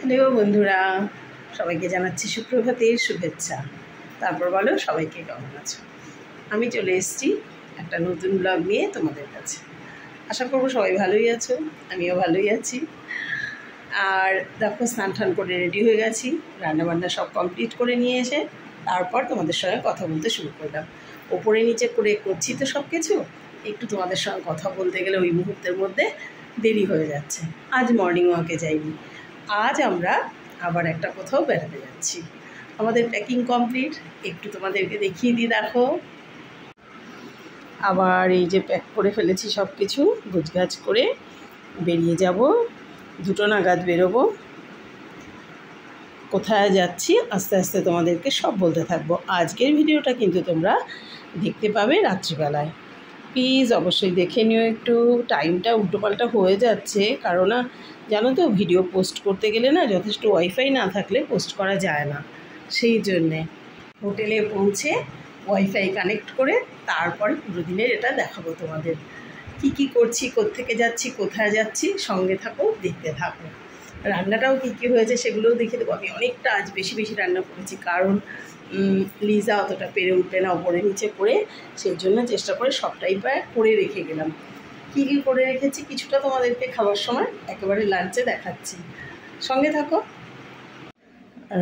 Hello বন্ধুরা, সবাইকে জানাচ্ছি সুপ্রভাতের শুভেচ্ছা। তারপর বলো সবাইকে কেমন আছো। আমি চলে এসেছি একটা নতুন ব্লগ নিয়ে তোমাদের কাছে। আশা করবো সবাই ভালোই আছো, আমিও ভালোই আছি। আর দেখো, স্নান টান করে রেডি হয়ে গেছি, রান্নাবান্না সব কমপ্লিট করে নিয়ে এসে তারপর তোমাদের সঙ্গে কথা বলতে শুরু করলাম। ওপরে নিচে করে করছি তো সব কিছু, একটু তোমাদের সঙ্গে কথা বলতে গেলে ওই মুহূর্তের মধ্যে দেরি হয়ে যাচ্ছে। আজ মর্নিং ওয়াকে যাইনি, আজ আমরা আবার একটা কোথাও বেড়াতে যাচ্ছি। আমাদের প্যাকিং কমপ্লিট, একটু তোমাদেরকে দেখিয়ে দিই। দেখো, আবার এই যে প্যাক করে ফেলেছি সব কিছু, গোছগাছ করে বেরিয়ে যাব। 2টো নাগাদ বেরোবো। কোথায় যাচ্ছি আস্তে আস্তে তোমাদেরকে সব বলতে থাকবো। আজকের ভিডিওটা কিন্তু তোমরা দেখতে পাবে রাত্রিবেলায়। প্লিজ অবশ্যই দেখে নিও। একটু টাইমটা উল্টোপাল্টা হয়ে যাচ্ছে, কারণ জানো তো ভিডিও পোস্ট করতে গেলে না যথেষ্ট ওয়াইফাই না থাকলে পোস্ট করা যায় না। সেই জন্যে হোটেলে পৌঁছে ওয়াইফাই কানেক্ট করে তারপরে পুরো দিনের এটা দেখাবো তোমাদের। কি করছি, কোত্থেকে যাচ্ছি, কোথায় যাচ্ছি, সঙ্গে থাকো, দেখতে থাকো। রান্নাটাও কী হয়েছে সেগুলোও দেখে দেবো। আমি অনেকটা আজ বেশি রান্না করেছি, কারণ লিজা অতটা পেরে উঠবে না ওপরে নিচে করে, সেই জন্য চেষ্টা করে সবটাই প্রায় করে রেখে গেলাম। কী করে রেখেছি কিছুটা তোমাদেরকে খাবার সময় একেবারে লাঞ্চে দেখাচ্ছি, সঙ্গে থাকো।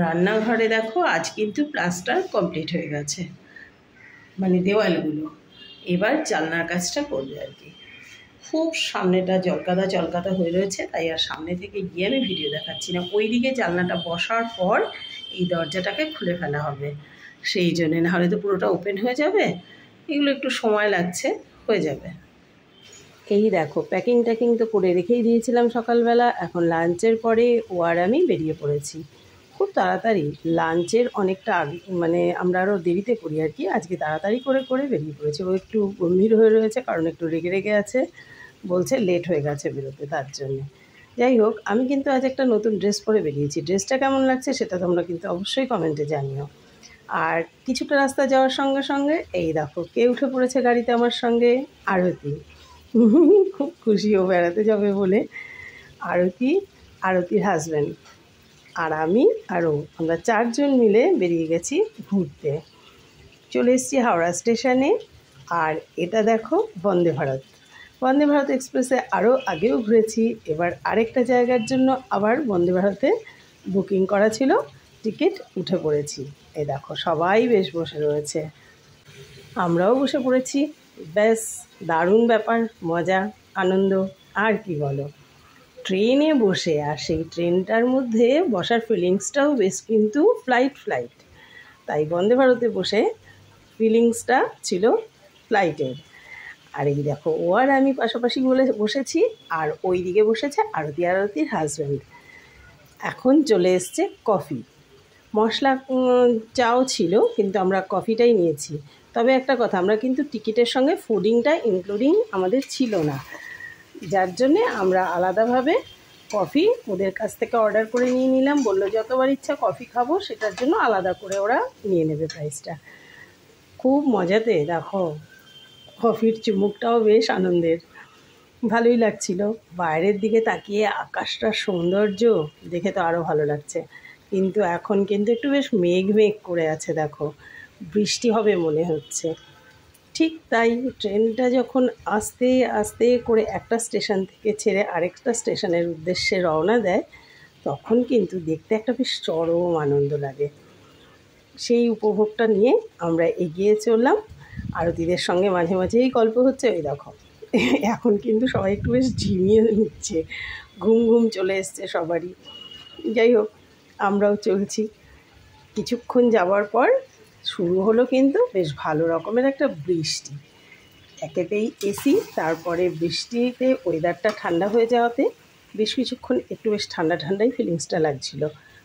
রান্নাঘরে দেখো, আজ কিন্তু প্লাস্টার কমপ্লিট হয়ে গেছে, মানে দেওয়ালগুলো। এবার জানলার কাজটা করবে আর কি। খুব সামনেটা জলকাদা হয়ে রয়েছে, তাই আর সামনে থেকে গিয়ে আমি ভিডিও দেখাচ্ছি না। ওই দিকে জানলাটা বসার পর এই দরজাটাকে খুলে ফেলা হবে, সেই জন্যে, নাহলে তো পুরোটা ওপেন হয়ে যাবে। এগুলো একটু সময় লাগছে, হয়ে যাবে। এই দেখো, প্যাকিং তো করে রেখেই দিয়েছিলাম সকালবেলা। এখন লাঞ্চের পরে ও আর আমি বেরিয়ে পড়েছি খুব তাড়াতাড়ি। লাঞ্চের অনেকটা আগে, মানে আমরা আরও দেরিতে করি আর কি। আজকে তাড়াতাড়ি করে বেরিয়ে পড়েছি। ও একটু গম্ভীর হয়ে রয়েছে, কারণ একটু রেগে আছে, বলছে লেট হয়ে গেছে বেরোতে, তার জন্যে। যাই হোক, আমি কিন্তু আজ একটা নতুন ড্রেস পরে বেরিয়েছি। ড্রেসটা কেমন লাগছে সেটা তোমরা কিন্তু অবশ্যই কমেন্টে জানিও। আর কিছুটা রাস্তা যাওয়ার সঙ্গে সঙ্গে এই দেখো, কে উঠে পড়েছে গাড়িতে আমার সঙ্গে, আরতি। খুব খুশি ও বেড়াতে যাবে বলে। আরতির হাজব্যান্ড আর আমি আমরা 4 জন মিলে বেরিয়ে গেছি ঘুরতে। চলে এসেছি হাওড়া স্টেশনে। আর এটা দেখো বন্দে ভারত এক্সপ্রেসে আরও আগেও ঘুরেছি। এবার আরেকটা জায়গার জন্য আবার বন্দে ভারতে বুকিং করা ছিল, টিকিট উঠে পড়েছি। এই দেখো, সবাই বেশ বসে রয়েছে, আমরাও বসে পড়েছি। ব্যাস দারুণ ব্যাপার, মজা, আনন্দ, আর কি বলো। ট্রেনে বসে, আর সেই ট্রেনটার মধ্যে বসার ফিলিংসটাও বেশ কিন্তু ফ্লাইট। তাই বন্দে ভারতে বসে ফিলিংসটা ছিল ফ্লাইটের। আর এই দেখো, ও আর আমি পাশাপাশি বসেছি, আর ওই দিকে বসেছে আরতির হাজব্যান্ড। এখন চলে এসছে কফি। মশলা চাও ছিল, কিন্তু আমরা কফিটাই নিয়েছি। তবে একটা কথা, আমরা কিন্তু টিকিটের সঙ্গে ফুডিংটা ইনক্লুডিং আমাদের ছিল না, যার জন্যে আমরা আলাদাভাবে কফি ওদের কাছ থেকে অর্ডার করে নিয়ে নিলাম। বললো যতবার ইচ্ছা কফি খাবো, সেটার জন্য আলাদা করে ওরা নিয়ে নেবে প্রাইসটা। খুব মজাতে দেখো, কফির চুমুকটাও বেশ আনন্দের, ভালোই লাগছিল। বাইরের দিকে তাকিয়ে আকাশটার সৌন্দর্য দেখে তো আরও ভালো লাগছে। কিন্তু এখন কিন্তু একটু বেশ মেঘ করে আছে, দেখো বৃষ্টি হবে মনে হচ্ছে। ঠিক তাই, ট্রেনটা যখন আস্তে আস্তে করে একটা স্টেশন থেকে ছেড়ে আরেকটা স্টেশনের উদ্দেশ্যে রওনা দেয়, তখন কিন্তু দেখতে একটা বেশ চরম আনন্দ লাগে। সেই উপভোগটা নিয়ে আমরা এগিয়ে চললাম। আরতিদের সঙ্গে মাঝে মাঝেই গল্প হচ্ছে। ওই দেখো, এখন কিন্তু সবাই একটু বেশ ঝিমিয়ে নিচ্ছে, ঘুম চলে এসছে সবারই। যাই হোক, আমরাও চলছি। কিছুক্ষণ যাওয়ার পর শুরু হলো কিন্তু বেশ ভালো রকমের একটা বৃষ্টি। একেতেই এসি, তারপরে বৃষ্টিতে ওয়েদারটা ঠান্ডা হয়ে যাওয়াতে বেশ কিছুক্ষণ একটু বেশ ঠান্ডাই ফিলিংসটা লাগছিল।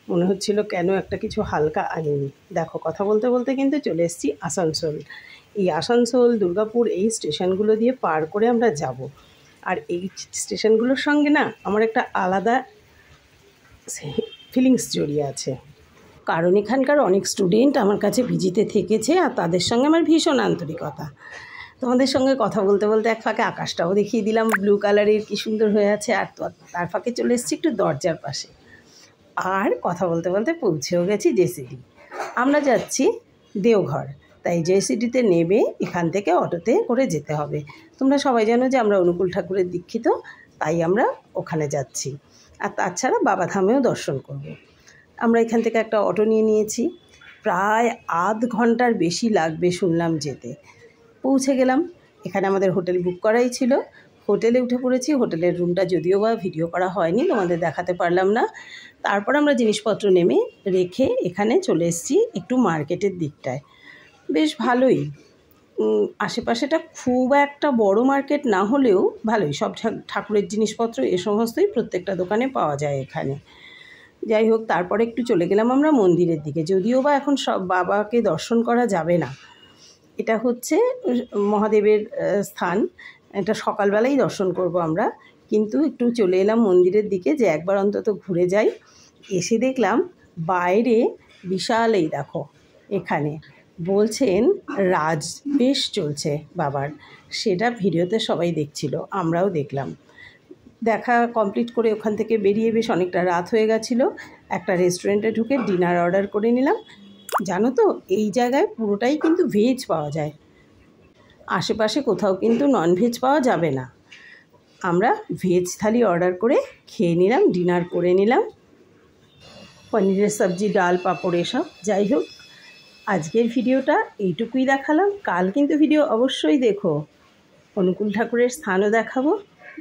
মনে হচ্ছিল কেন একটা কিছু হালকা আনিনি। দেখো, কথা বলতে বলতে কিন্তু চলে এসেছি আসানসোল। এই আসানসোল, দুর্গাপুর, এই স্টেশনগুলো দিয়ে পার করে আমরা যাব। আর এই স্টেশনগুলোর সঙ্গে না আমার একটা আলাদা ফিলিংস জড়িয়ে আছে, কারণ এখানকার অনেক স্টুডেন্ট আমার কাছে ভিজিতে থেকেছে, আর তাদের সঙ্গে আমার ভীষণ আন্তরিকতা। তোমাদের সঙ্গে কথা বলতে বলতে এক ফাঁকে আকাশটাও দেখিয়ে দিলাম, ব্লু কালারের কী সুন্দর হয়ে আছে। আর তার ফাঁকে চলে এসেছি একটু দরজার পাশে। আর কথা বলতে বলতে পৌঁছেও গেছি জেসিডি। আমরা যাচ্ছি দেওঘর, তাই জেসিডিতে নেমে এখান থেকে অটোতে করে যেতে হবে। তোমরা সবাই জানো যে আমরা অনুকূল ঠাকুরের দীক্ষিত, তাই আমরা ওখানে যাচ্ছি। আর তাছাড়া বাবাধামেও দর্শন করব। আমরা এখান থেকে একটা অটো নিয়ে নিয়েছি, প্রায় আধ ঘন্টার বেশি লাগবে শুনলাম যেতে। পৌঁছে গেলাম। এখানে আমাদের হোটেল বুক করাই ছিল, হোটেলে উঠে পড়েছি। হোটেলের রুমটা যদিও বা ভিডিও করা হয়নি, তোমাদের দেখাতে পারলাম না। তারপর আমরা জিনিসপত্র নেমে রেখে এখানে চলে এসেছি একটু মার্কেটের দিকটায়। বেশ ভালোই, আশেপাশেটা খুব একটা বড় মার্কেট না হলেও ভালোই, সব ঠাকুরের জিনিসপত্র এ সমস্তই প্রত্যেকটা দোকানে পাওয়া যায় এখানে। যাই হোক, তারপরে একটু চলে গেলাম আমরা মন্দিরের দিকে। যদিও বা এখন সব বাবাকে দর্শন করা যাবে না, এটা হচ্ছে মহাদেবের স্থান, এটা সকালবেলাই দর্শন করব আমরা। কিন্তু একটু চলে এলাম মন্দিরের দিকে যে একবার অন্তত ঘুরে যাই। এসে দেখলাম বাইরে বিশাল, এই দেখো এখানে বলছেন রাজবেশ চলছে বাবার, সেটা ভিডিওতে সবাই দেখছিল, আমরাও দেখলাম। দেখা কমপ্লিট করে ওখান থেকে বেরিয়ে বেশ অনেকটা রাত হয়ে গেছিলো। একটা রেস্টুরেন্টে ঢুকে ডিনার অর্ডার করে নিলাম। জানো তো, এই জায়গায় পুরোটাই কিন্তু ভেজ পাওয়া যায়, আশেপাশে কোথাও কিন্তু ননভেজ পাওয়া যাবে না। আমরা ভেজ থালি অর্ডার করে খেয়ে নিলাম, ডিনার করে নিলাম, পনিরের সবজি, ডাল, পাঁপড় এসব। যাই হোক, আজকের ভিডিওটা এইটুকুই দেখালাম। কাল কিন্তু ভিডিও অবশ্যই দেখো, অনুকূল ঠাকুরের স্থানও দেখাবো,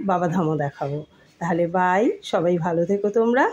বাবাধামও দেখাবো। তাহলে বাই, সবাই ভালো থেকো তোমরা।